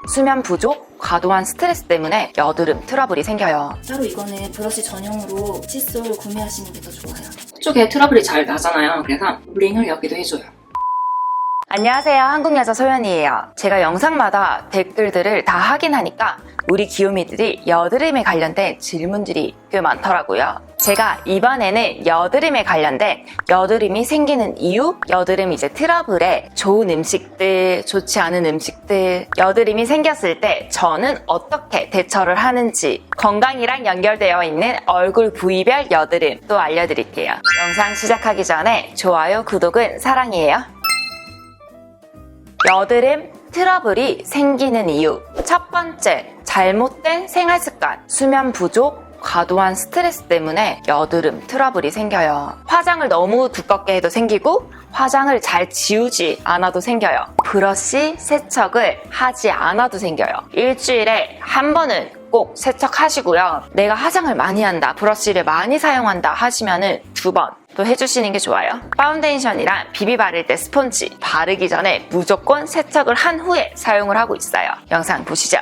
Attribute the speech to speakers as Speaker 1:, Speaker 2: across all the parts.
Speaker 1: 수면 부족, 과도한 스트레스 때문에 여드름 트러블이 생겨요.
Speaker 2: 따로 이거는 브러쉬 전용으로 칫솔 구매하시는 게 더 좋아요.
Speaker 3: 쪽에 트러블이 잘 나잖아요. 그래서 링을 여기도 해줘요.
Speaker 1: 안녕하세요, 한국여자 소연이에요. 제가 영상마다 댓글들을 다 확인하니까 우리 귀요미들이 여드름에 관련된 질문들이 꽤 많더라고요. 제가 이번에는 여드름에 관련된 여드름이 생기는 이유, 여드름 이제 트러블에 좋은 음식들, 좋지 않은 음식들, 여드름이 생겼을 때 저는 어떻게 대처를 하는지, 건강이랑 연결되어 있는 얼굴 부위별 여드름 또 알려드릴게요. 영상 시작하기 전에 좋아요, 구독은 사랑이에요. 여드름 트러블이 생기는 이유. 첫 번째, 잘못된 생활습관, 수면 부족, 과도한 스트레스 때문에 여드름 트러블이 생겨요. 화장을 너무 두껍게 해도 생기고 화장을 잘 지우지 않아도 생겨요. 브러쉬 세척을 하지 않아도 생겨요. 일주일에 한 번은 꼭 세척하시고요. 내가 화장을 많이 한다, 브러쉬를 많이 사용한다 하시면은 2번 또 해주시는 게 좋아요. 파운데이션이랑 비비 바를 때 스펀지 바르기 전에 무조건 세척을 한 후에 사용을 하고 있어요. 영상 보시죠.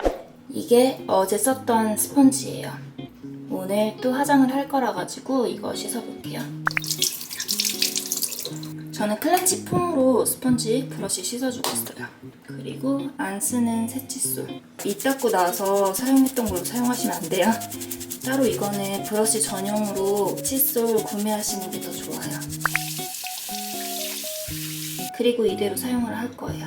Speaker 2: 이게 어제 썼던 스펀지예요. 오늘 또 화장을 할 거라 가지고 이거 씻어볼게요. 저는 클렌징 폼으로 스펀지 브러쉬 씻어주고 있어요. 그리고 안 쓰는 새칫솔. 밑 닦고 나서 사용했던 걸로 사용하시면 안 돼요. 따로 이거는 브러쉬 전용으로 칫솔 구매하시는 게 더 좋아요. 그리고 이대로 사용을 할 거예요.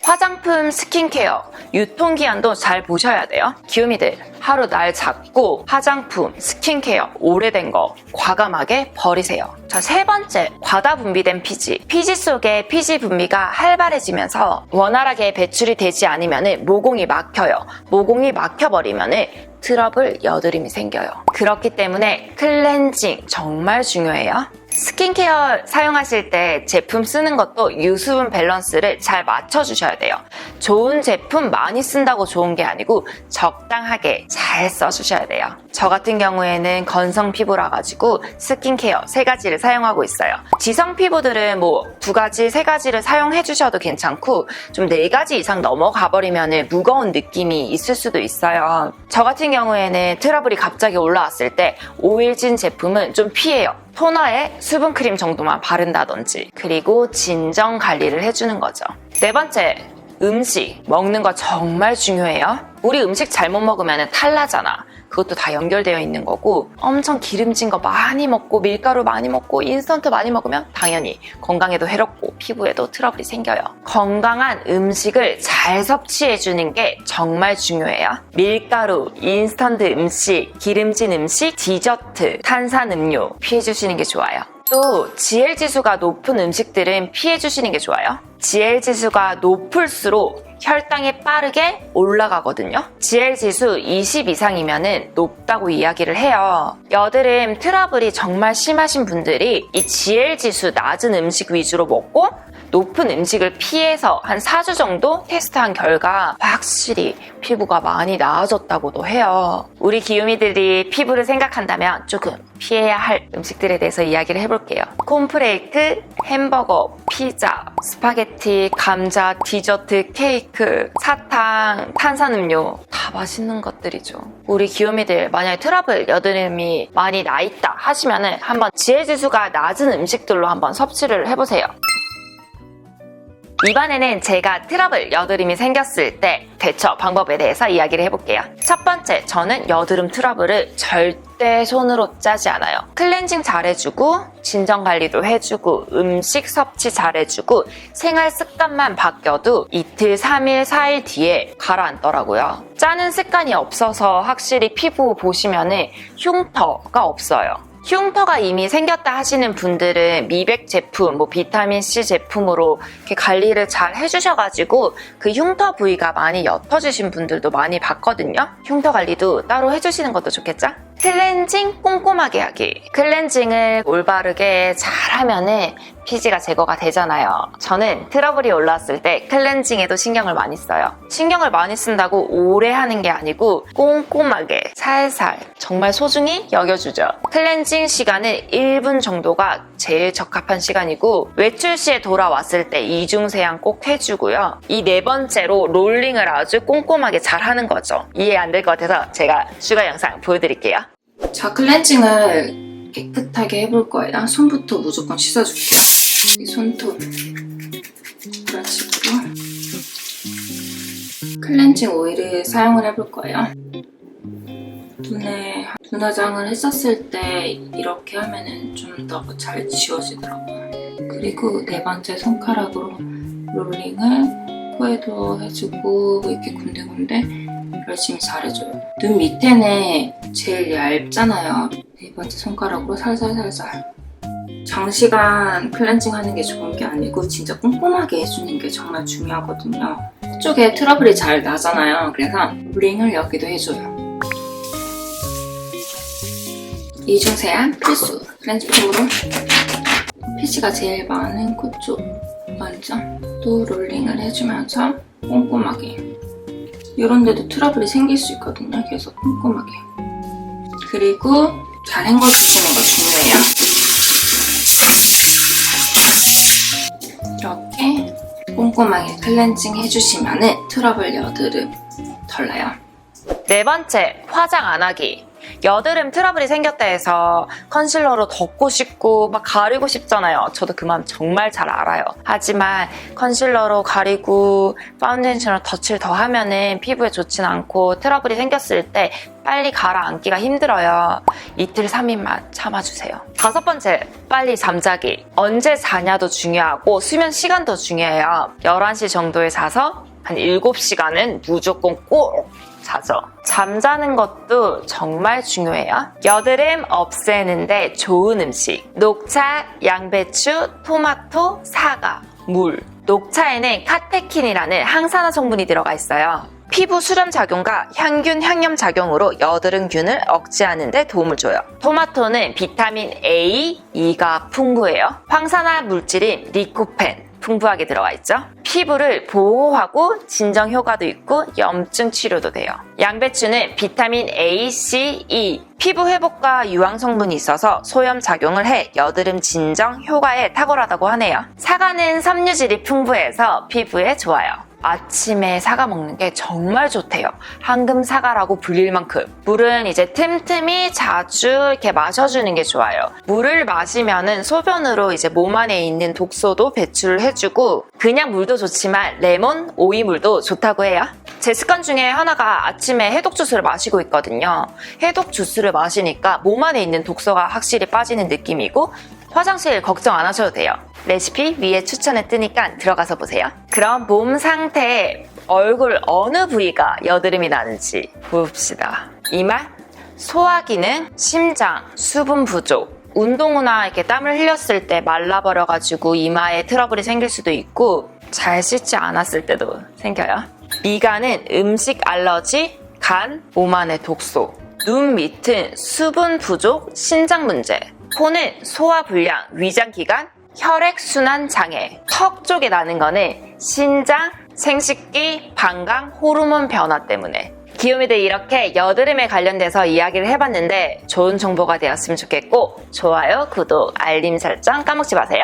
Speaker 1: 화장품, 스킨케어, 유통기한도 잘 보셔야 돼요. 귀요미들, 하루 날 잡고 화장품, 스킨케어, 오래된 거 과감하게 버리세요. 자, 세 번째, 과다 분비된 피지. 피지 속에 피지 분비가 활발해지면서 원활하게 배출이 되지 않으면 모공이 막혀요. 모공이 막혀버리면 트러블, 여드름이 생겨요. 그렇기 때문에 클렌징 정말 중요해요. 스킨케어 사용하실 때 제품 쓰는 것도 유수분 밸런스를 잘 맞춰주셔야 돼요. 좋은 제품 많이 쓴다고 좋은 게 아니고 적당하게 잘 써주셔야 돼요. 저 같은 경우에는 건성 피부라 가지고 스킨케어 3가지를 사용하고 있어요. 지성 피부들은 뭐 2가지, 3가지를 사용해 주셔도 괜찮고 좀 4가지 이상 넘어가 버리면 무거운 느낌이 있을 수도 있어요. 저 같은 경우에는 트러블이 갑자기 올라왔을 때 오일진 제품은 좀 피해요. 토너에 수분크림 정도만 바른다든지. 그리고 진정 관리를 해주는 거죠. 네 번째, 음식. 먹는 거 정말 중요해요. 우리 음식 잘못 먹으면 탈나잖아. 그것도 다 연결되어 있는 거고, 엄청 기름진 거 많이 먹고 밀가루 많이 먹고 인스턴트 많이 먹으면 당연히 건강에도 해롭고 피부에도 트러블이 생겨요. 건강한 음식을 잘 섭취해주는 게 정말 중요해요. 밀가루, 인스턴트 음식, 기름진 음식, 디저트, 탄산음료 피해주시는 게 좋아요. 또 GL 지수가 높은 음식들은 피해주시는 게 좋아요. GL 지수가 높을수록 혈당이 빠르게 올라가거든요. GL 지수 20 이상이면 높다고 이야기를 해요. 여드름 트러블이 정말 심하신 분들이 이 GL 지수 낮은 음식 위주로 먹고 높은 음식을 피해서 한 4주 정도 테스트한 결과 확실히 피부가 많이 나아졌다고도 해요. 우리 귀요미들이 피부를 생각한다면 조금 피해야 할 음식들에 대해서 이야기를 해볼게요. 콘프레이크, 햄버거, 피자, 스파게티, 감자, 디저트, 케이크, 사탕, 탄산음료 다 맛있는 것들이죠. 우리 귀요미들 만약에 트러블, 여드름이 많이 나있다 하시면은 한번 지혜지수가 낮은 음식들로 한번 섭취를 해보세요. 이번에는 제가 트러블, 여드름이 생겼을 때 대처 방법에 대해서 이야기를 해볼게요. 첫 번째, 저는 여드름 트러블을 절대 손으로 짜지 않아요. 클렌징 잘해주고 진정관리도 해주고 음식 섭취 잘해주고 생활 습관만 바뀌어도 이틀, 3일, 4일 뒤에 가라앉더라고요. 짜는 습관이 없어서 확실히 피부 보시면은 흉터가 없어요. 흉터가 이미 생겼다 하시는 분들은 미백 제품, 비타민C 제품으로 이렇게 관리를 잘 해주셔가지고 그 흉터 부위가 많이 옅어지신 분들도 많이 봤거든요. 흉터 관리도 따로 해주시는 것도 좋겠죠? 클렌징 꼼꼼하게 하기. 클렌징을 올바르게 잘하면은 피지가 제거가 되잖아요. 저는 트러블이 올라왔을 때 클렌징에도 신경을 많이 써요. 신경을 많이 쓴다고 오래 하는 게 아니고 꼼꼼하게 살살 정말 소중히 여겨주죠. 클렌징 시간은 1분 정도가 제일 적합한 시간이고 외출 시에 돌아왔을 때 이중세안 꼭 해주고요. 이 네 번째로 롤링을 아주 꼼꼼하게 잘 하는 거죠. 이해 안 될 것 같아서 제가 추가 영상 보여드릴게요.
Speaker 3: 자, 클렌징을 깨끗하게 해볼 거예요. 손부터 무조건 씻어줄게요. 이 손톱 이런 식으로 클렌징 오일을 사용을 해볼 거예요. 눈에 눈화장을 했었을 때 이렇게 하면은 좀 더 잘 지워지더라고요. 그리고 네 번째 손가락으로 롤링을 코에도 해주고 이렇게 군데군데 열심히 잘해줘요. 눈 밑에는 제일 얇잖아요. 네 번째 손가락으로 살살살살. 장시간 클렌징 하는 게 좋은 게 아니고 진짜 꼼꼼하게 해주는 게 정말 중요하거든요. 그쪽에 트러블이 잘 나잖아요. 그래서 롤링을 여기도 해줘요. 이중세안 필수. 클렌징으로 피지가 제일 많은 코 쪽 먼저 또 롤링을 해주면서 꼼꼼하게. 이런 데도 트러블이 생길 수 있거든요. 그래서 꼼꼼하게. 그리고 잘 헹궈주시는 거 중요해요. 이렇게 꼼꼼하게 클렌징 해주시면 트러블 여드름 덜 나요.
Speaker 1: 네 번째, 화장 안 하기. 여드름 트러블이 생겼다 해서 컨실러로 덮고 싶고 막 가리고 싶잖아요. 저도 그 마음 정말 잘 알아요. 하지만 컨실러로 가리고 파운데이션으로 덧칠 더 하면은 피부에 좋진 않고 트러블이 생겼을 때 빨리 가라앉기가 힘들어요. 이틀 3일만 참아주세요. 다섯 번째, 빨리 잠자기. 언제 자냐도 중요하고 수면 시간도 중요해요. 11시 정도에 자서 한 7시간은 무조건 꼭 자죠. 잠자는 것도 정말 중요해요. 여드름 없애는데 좋은 음식. 녹차, 양배추, 토마토, 사과, 물. 녹차에는 카테킨이라는 항산화 성분이 들어가 있어요. 피부 수렴 작용과 향균, 향염 작용으로 여드름균을 억제하는 데 도움을 줘요. 토마토는 비타민 A, E가 풍부해요. 황산화 물질인 리코펜 풍부하게 들어가 있죠. 피부를 보호하고 진정 효과도 있고 염증 치료도 돼요. 양배추는 비타민 A, C, E 피부 회복과 유황 성분이 있어서 소염 작용을 해 여드름 진정 효과에 탁월하다고 하네요. 사과는 섬유질이 풍부해서 피부에 좋아요. 아침에 사과 먹는 게 정말 좋대요. 황금 사과라고 불릴 만큼. 물은 이제 틈틈이 자주 이렇게 마셔주는 게 좋아요. 물을 마시면은 소변으로 이제 몸 안에 있는 독소도 배출을 해주고 그냥 물도 좋지만 레몬, 오이물도 좋다고 해요. 제 습관 중에 하나가 아침에 해독 주스를 마시고 있거든요. 해독 주스를 마시니까 몸 안에 있는 독소가 확실히 빠지는 느낌이고 화장실 걱정 안 하셔도 돼요. 레시피 위에 추천에 뜨니까 들어가서 보세요. 그럼 몸 상태에 얼굴 어느 부위가 여드름이 나는지 봅시다. 이마, 소화 기능, 심장, 수분 부족. 운동 후나 이렇게 땀을 흘렸을 때 말라버려가지고 이마에 트러블이 생길 수도 있고 잘 씻지 않았을 때도 생겨요. 미간은 음식 알러지, 간, 몸 안의 독소. 눈 밑은 수분 부족, 신장 문제. 코는 소화불량, 위장기관, 혈액순환 장애. 턱 쪽에 나는 거는 신장, 생식기, 방광, 호르몬 변화 때문에. 귀요미들 이렇게 여드름에 관련돼서 이야기를 해봤는데 좋은 정보가 되었으면 좋겠고 좋아요, 구독, 알림 설정 까먹지 마세요.